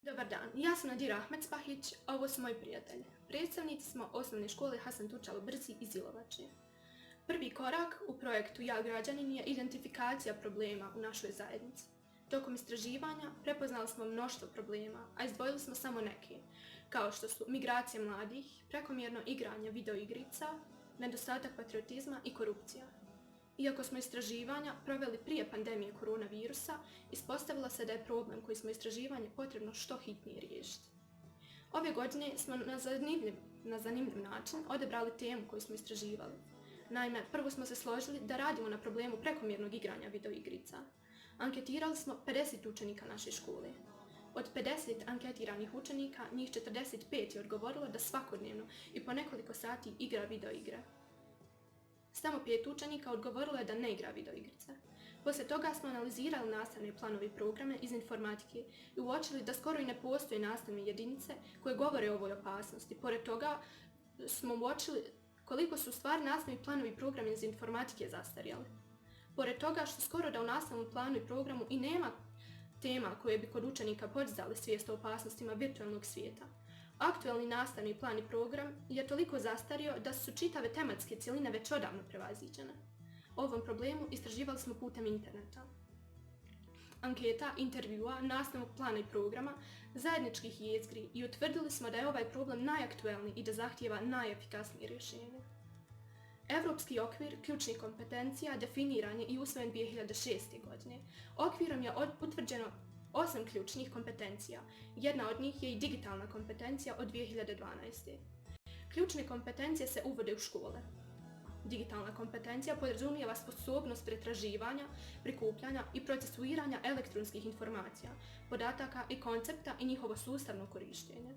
Dobar dan, ja sam Nadira Ahmed Spahić, a ovo su moji prijatelji. Predstavnici smo osnovne škole Hasan Tučalo Brzi iz Ilovače. Prvi korak u projektu Ja građanin je identifikacija problema u našoj zajednici. Tokom istraživanja prepoznali smo mnoštvo problema, a izdvojili smo samo neke, kao što su migracija mladih, prekomjerno igranje videoigrica, nedostatak patriotizma i korupcija. Iako smo istraživanja proveli prije pandemije koronavirusa, ispostavilo se da je problem koji smo istraživanje potrebno što hitnije riješiti. Ove godine smo na zanimljiv način odabrali temu koju smo istraživali. Naime, prvo smo se složili da radimo na problemu prekomjernog igranja videoigrica. Anketirali smo 50 učenika naše škole. Od 50 anketiranih učenika, njih 45 je odgovorilo da svakodnevno i po nekoliko sati igra videoigre. Samo 5 učenika odgovorilo je da ne igra videoigrice. Poslije toga smo analizirali nastavne planove i programe iz informatike i uočili da skoro i ne postoje nastavne jedinice koje govore o ovoj opasnosti. Pored toga smo uočili koliko su stvari nastavni planovi i programi iz informatike zastarjeli. Pored toga što skoro da u nastavnom planu i programu i nema tema koje bi kod učenika podizale svijest o opasnostima virtualnog svijeta. Aktualni nastavni plan i program je toliko zastario da su čitave tematske cjeline već odavno prevaziđene. O ovom problemu istraživali smo putem interneta. Anketa, intervjua, nastavnog plana i programa, zajedničkih jezgri i utvrdili smo da je ovaj problem najaktuelniji i da zahtijeva najefikasnije rješenje. Europski okvir ključnih kompetencija definiran je i usvojen 2006. godine. Okvirom je utvrđeno 8 ključnih kompetencija. Jedna od njih je i digitalna kompetencija od 2012. Ključne kompetencije se uvode u škole. Digitalna kompetencija podrazumijeva sposobnost pretraživanja, prikupljanja i procesuiranja elektronskih informacija, podataka i koncepta i njihovo sustavno korištenje.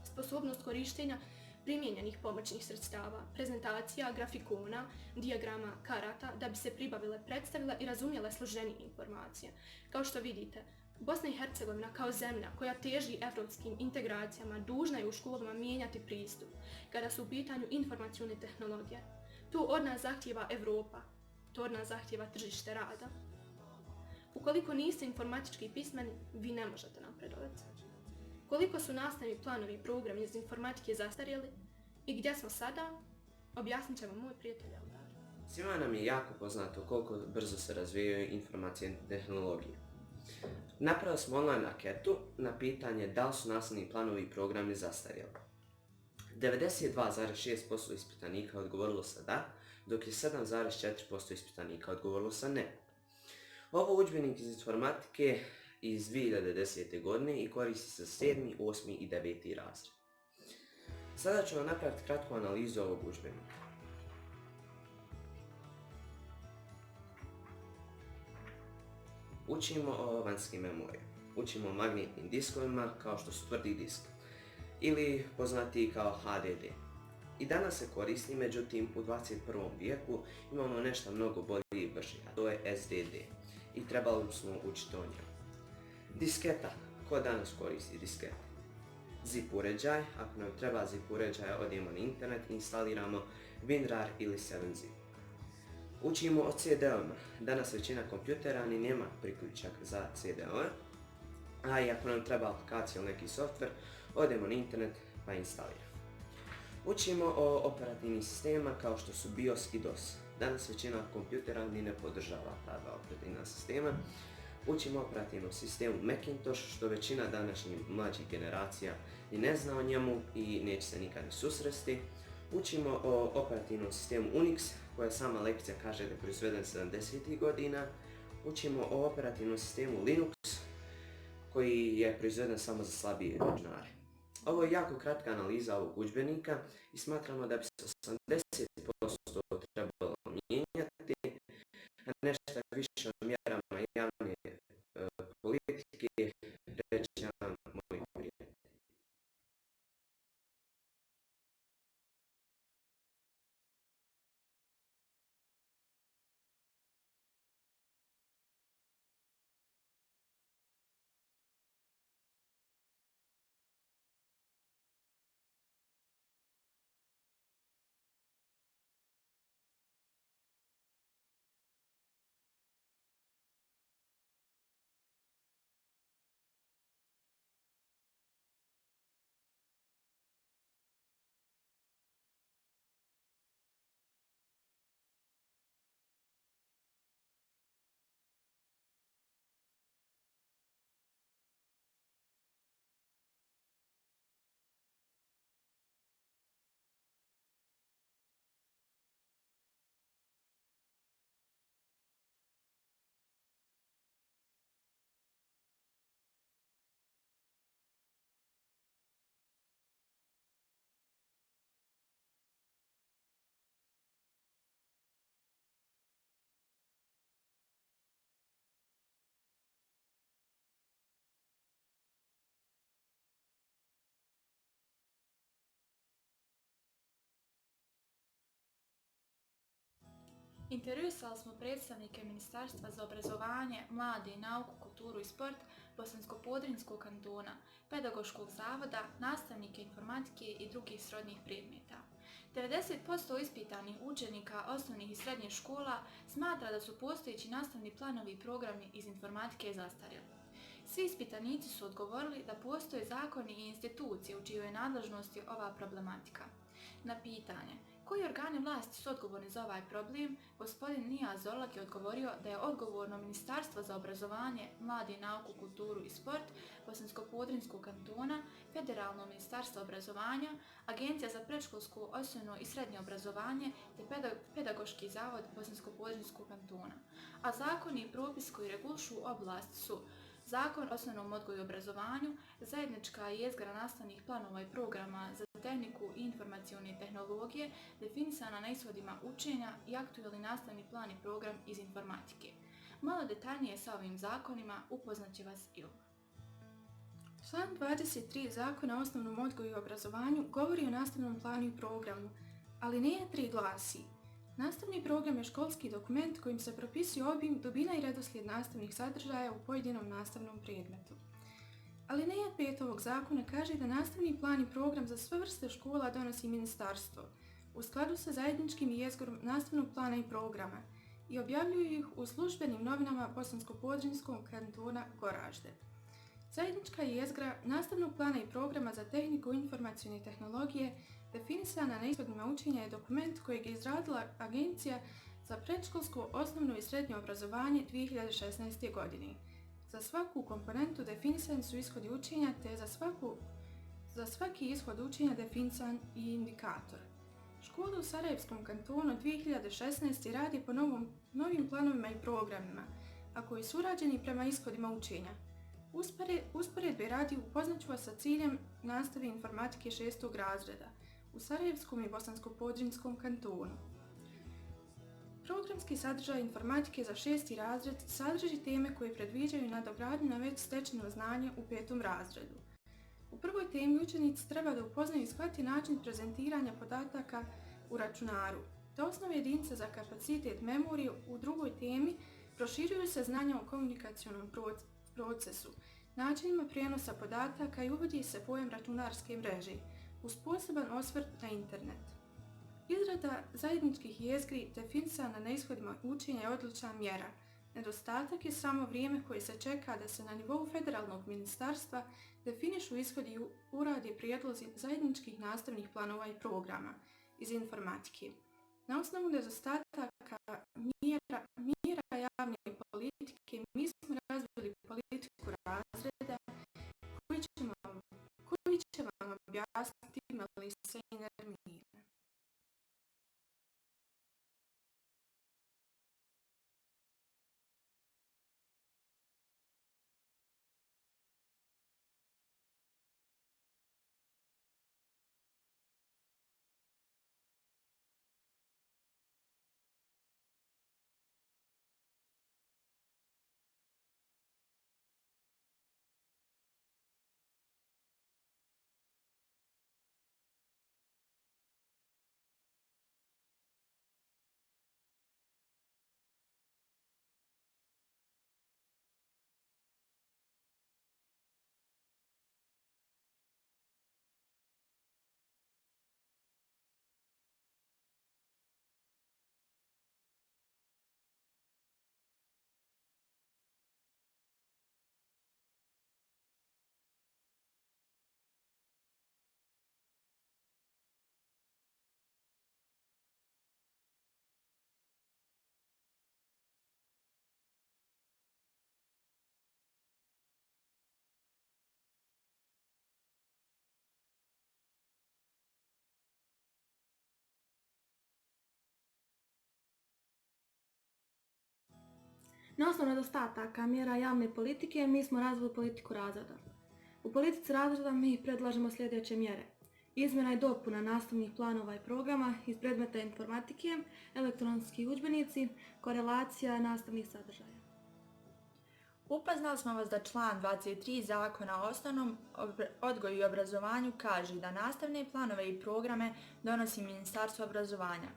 Sposobnost korištenja primijenjenih pomoćnih sredstava, prezentacija, grafikona, dijagrama, karata da bi se pribavile, predstavile i razumjele složenije informacije. Kao što vidite, Bosna i Hercegovina kao zemlja koja teži evropskim integracijama dužna je u školama mijenjati pristup kada su u pitanju informacione tehnologije. To od nas zahtijeva Europa, to od nas zahtijeva tržište rada. Ukoliko niste informatički pismeni, vi ne možete napredovati. Koliko su nastavni planovi i programi iz informatike zastarjeli i gdje smo sada, objasnit će vam moj prijatelj Eldar. Svima nam je jako poznato koliko brzo se razvijaju informacijne tehnologije. Napravili smo online anketu na pitanje da li su nastavni planovi i programi zastarjeli. 92,6% ispitanika odgovorilo sa da, dok je 7,4% ispitanika odgovorilo sa ne. Ovo udžbenik iz informatike iz 2010. godine i koristi se za 7., 8. i 9. razred. Sada ću vam napraviti kratku analizu ovog udžbenika. Učimo o vanjskim memorijama. Učimo o magnetnim diskovima kao što su tvrdi disk ili poznati kao HDD. I danas se koristi, međutim u 21. vijeku imamo nešto mnogo bolje i brže, a to je SSD i trebali smo učiti o njemu. Disketa. Ko danas koristi diskete? Zip uređaj. Ako nam treba zip uređaja, odemo na internet i instaliramo WinRAR ili 7-zip. Učimo o CD-ovima. Danas većina kompjutera ni nema priključak za CD-ove, a i ako nam treba aplikacija ili neki softver, odemo na internet pa instaliramo. Učimo o operativnim sistemima kao što su BIOS i DOS. Danas većina kompjutera ni ne podržava ta dva operativna sistema. Učimo o operativnom sistemu Macintosh, što većina današnjih mlađih generacija i ne zna o njemu i neće se nikad ni susresti. Učimo o operativnom sistemu Unix, koja sama lekcija kaže da je proizveden 70. godina. Učimo o operativnom sistemu Linux, koji je proizveden samo za slabije računare. Ovo je jako kratka analiza ovog udžbenika i smatramo da bi se 80% trebalo mijenjati, a nešto više o mjerama javne politike reći vam moji prijatelji. Intervjuisali smo predstavnike Ministarstva za obrazovanje, mlade i nauku, kulturu i sport Bosansko-Podrinjskog kantona, Pedagoškog zavoda, nastavnike informatike i drugih srodnih predmeta. 90% ispitanih učenika osnovnih i srednjih škola smatra da su postojeći nastavni planovi i programi iz informatike zastarjeli. Svi ispitanici su odgovorili da postoje zakoni i institucije u čijoj je nadležnosti ova problematika. Na pitanje koji organi vlasti su odgovorni za ovaj problem, gospodin Nijaz Zorlak je odgovorio da je odgovorno Ministarstvo za obrazovanje, mlade, nauku, kulturu i sport Bosansko-Podrinjskog kantona, Federalno ministarstvo obrazovanja, Agencija za predškolsko, osnovno i srednje obrazovanje te Pedagoški zavod Bosansko-Podrinjskog kantona. A zakoni i propis koji regulišu oblast su Zakon o osnovnom odgoju i obrazovanju, zajednička jezgra nastavnih planova i programa za tehniku i informacione tehnologije definisana na ishodima učenja i aktualni nastavni plan i program iz informatike. Malo detaljnije sa ovim zakonima upoznaće vas Ilma. Član 23 Zakona o osnovnom odgoju i obrazovanju govori o nastavnom planu i programu, ali alineja 3 glasi: nastavni program je školski dokument kojim se propisuje obim, dubina i redoslijed nastavnih sadržaja u pojedinom nastavnom predmetu. Alineja 5 ovog zakona kaže da nastavni plan i program za sve vrste škola donosi ministarstvo u skladu sa zajedničkim jezgrom nastavnog plana i programa i objavljuju ih u službenim novinama Bosansko-Podrinjskog kantona Goražde. Zajednička jezgra nastavnog plana i programa za tehniku i informacione tehnologije definisana na ishodima učenja je dokument kojeg je izradila Agencija za predškolsko, osnovno i srednje obrazovanje 2016. godine. Za svaku komponentu definisani su ishodi učenja te za svaki ishod učenja definisan i indikator. Škola u Sarajevskom kantonu 2016. radi po novim planovima i programima, a koji su urađeni prema ishodima učenja. Usporedbe radi upoznaću vas sa ciljem nastave informatike 6. razreda u Sarajevskom i Bosansko-Podrinjskom kantonu. Programski sadržaj informatike za 6. razred sadrži teme koje predviđaju nadogradnju na već stečeno znanje u 5. razredu. U prvoj temi učenici treba da upoznaju i shvati način prezentiranja podataka u računaru, te osnove jedinice za kapacitet memorije. U drugoj temi proširuju se znanja o komunikacionom procesu, načinima prijenosa podataka i uvodi se pojam računarske mreže, uz poseban osvrt na internet. Izrada zajedničkih jezgri definisana na ishodima učenja je odlična mjera. Nedostatak je samo vrijeme koje se čeka da se na nivou federalnog ministarstva definišu ishodi i urade prijedlozi zajedničkih nastavnih planova i programa iz informatike. Na osnovu nedostataka mjera javne politike mi smo razvili politiku razreda koji će vam objasniti Melisa i Nermina. Na osnovu nedostataka mjera javne politike mi smo razvili politiku razreda. U politici razreda mi predlažemo sljedeće mjere: izmjena i dopuna nastavnih planova i programa iz predmeta informatike, elektronski udžbenici, korelacija nastavnih sadržaja. Upoznali smo vas da član 23 Zakona o osnovnom odgoju i obrazovanju kaže da nastavne planove i programe donosi Ministarstvo obrazovanja,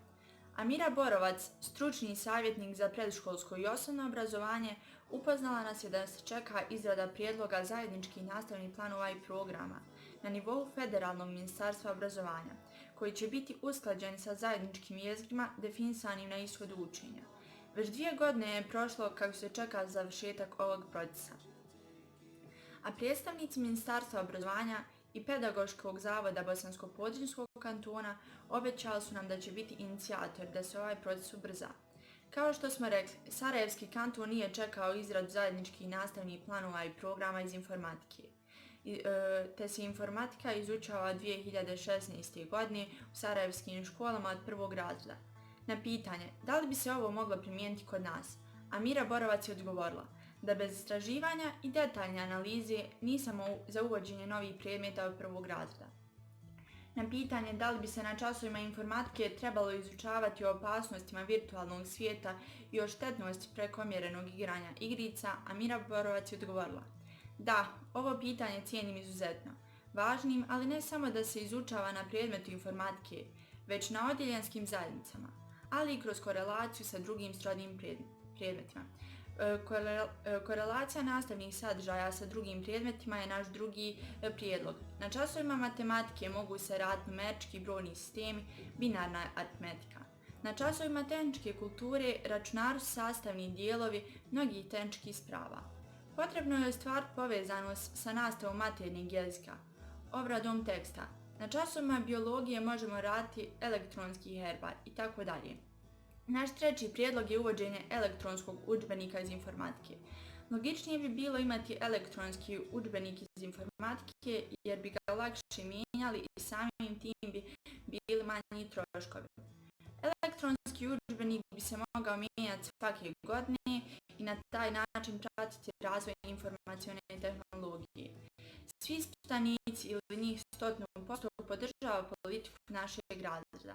Amira Borovac, stručni savjetnik za predškolsko i osnovno obrazovanje, upoznala nas je da se čeka izrada prijedloga zajedničkih nastavnih planova i programa na nivou Federalnog ministarstva obrazovanja, koji će biti usklađen sa zajedničkim jezgrima definisanim na ishodu učenja. Već 2 godine je prošlo kako se čeka završetak ovog procesa. A predstavnici Ministarstva obrazovanja i Pedagoškog zavoda Bosansko-Podrinjskog kantona obećali su nam da će biti inicijator da se ovaj proces ubrza. Kao što smo rekli, Sarajevski kanton nije čekao izradu zajedničkih nastavnih planova i programa iz informatike, te se informatika izučava 2016. godine u sarajevskim školama od 1. razreda. Na pitanje da li bi se ovo moglo primijeniti kod nas, Amira Borovac je odgovorila da bez istraživanja i detaljne analize nisamo za uvođenje novih predmeta od 1. razreda. Na pitanje da li bi se na časovima informatike trebalo izučavati o opasnostima virtualnog svijeta i o štetnosti prekomjerenog igranja igrica, Amira Borovac je odgovorila: da, ovo pitanje cijenim izuzetno važnim, ali ne samo da se izučava na predmetu informatike, već na odjeljenskim zajednicama, ali i kroz korelaciju sa drugim srodnim predmetima. Korelacija nastavnih sadržaja sa drugim predmetima je naš drugi prijedlog. Na časovima matematike mogu se raditi numerički brojni sistemi, binarna aritmetika. Na časovima tehničke kulture računari su sastavni dijelovi mnogih tehničkih sprava. Potrebno je ostvariti povezanost sa nastavom maternjeg jezika, obradom teksta. Na časovima biologije možemo raditi elektronski herbaj itd. Naš treći prijedlog je uvođenje elektronskog udžbenika iz informatike. Logičnije bi bilo imati elektronski udžbenik iz informatike jer bi ga lakše mijenjali i samim tim bi bili manji troškovi. Elektronski udžbenik bi se mogao mijenjati svake godine i na taj način pratiti razvoj informacione tehnologije. Svi ispitanici ili njih 100% podržava politiku našeg razreda.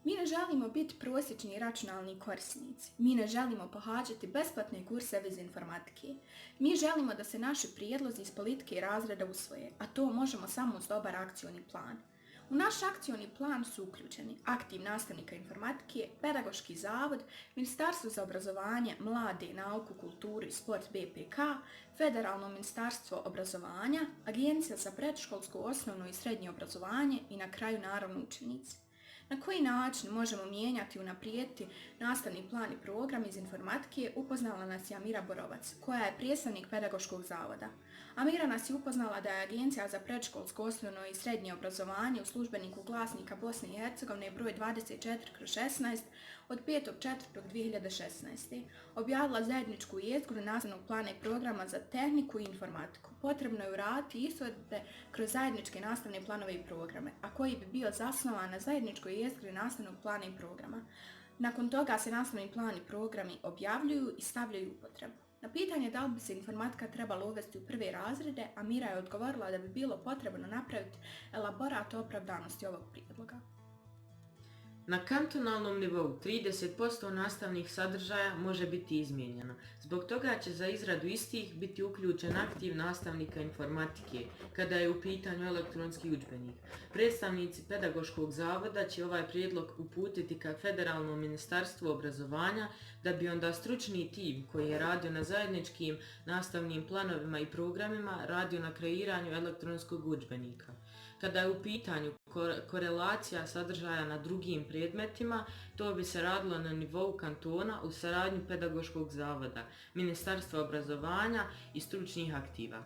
Mi ne želimo biti prosječni računalni korisnici. Mi ne želimo pohađati besplatne kurseve iz informatike. Mi želimo da se naši prijedlozi iz politike i razreda usvoje, a to možemo samo uz dobar akcioni plan. U naš akcioni plan su uključeni aktiv nastavnika informatike, Pedagoški zavod, Ministarstvo za obrazovanje, mlade, nauku, kulturu i sport BPK, Federalno ministarstvo obrazovanja, Agencija za predškolsko, osnovno i srednje obrazovanje i na kraju naravno učenici. Na koji način možemo mijenjati i unaprijediti nastavni plan i program iz informatike upoznala nas je Amira Borovac, koja je predstavnik Pedagoškog zavoda. Amira nas je upoznala da je Agencija za predškolsko, osnovno i srednje obrazovanje u službeniku Glasnika Bosne i Hercegovine broj 24/16 od 5.4.2016. objavila zajedničku jezgru nastavnog plana i programa za tehniku i informatiku. Potrebno je uraditi ishode kroz zajedničke nastavne planove i programe, a koji bi bio zasnovan na zajedničkoj jezgri nastavnog plana i programa. Nakon toga se nastavni plan i programi objavljuju i stavljaju u upotrebu. Na pitanje da li bi se informatika trebala uvesti u prve razrede, Amira je odgovorila da bi bilo potrebno napraviti elaborat o opravdanosti ovog prijedloga. Na kantonalnom nivou 30% nastavnih sadržaja može biti izmijenjeno. Zbog toga će za izradu istih biti uključen aktiv nastavnika informatike kada je u pitanju elektronski udžbenik. Predstavnici Pedagoškog zavoda će ovaj prijedlog uputiti ka Federalnom ministarstvu obrazovanja da bi onda stručni tim koji je radio na zajedničkim nastavnim planovima i programima radio na kreiranju elektronskog udžbenika. Kada je u pitanju korelacija sadržaja na drugim predmetima, to bi se radilo na nivou kantona u saradnji Pedagoškog zavoda, Ministarstva obrazovanja i stručnih aktiva.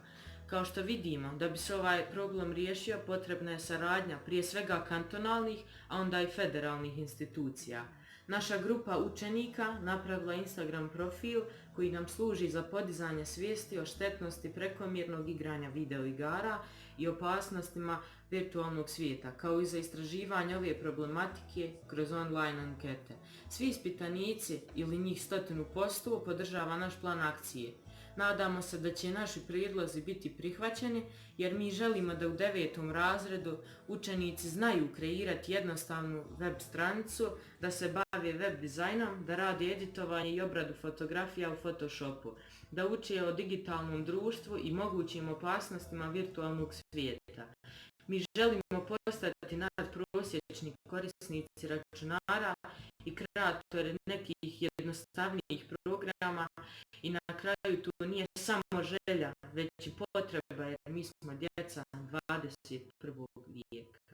Kao što vidimo, da bi se ovaj problem riješio, potrebna je saradnja prije svega kantonalnih, a onda i federalnih institucija. Naša grupa učenika napravila Instagram profil koji nam služi za podizanje svijesti o štetnosti prekomjernog igranja videoigara i opasnostima virtualnog svijeta, kao i za istraživanje ove problematike kroz online ankete. Svi ispitanici ili njih 100% podržava naš plan akcije. Nadamo se da će naši prijedlozi biti prihvaćeni jer mi želimo da u 9. razredu učenici znaju kreirati jednostavnu web stranicu, da se bave web dizajnom, da rade editovanje i obradu fotografija u Photoshopu, da uče o digitalnom društvu i mogućim opasnostima virtualnog svijeta. Mi želimo postati nadprosječni korisnici računara i kreatori nekih jednostavnijih programa i na kraju to nije samo želja, već i potreba jer mi smo djeca 21. vijeka.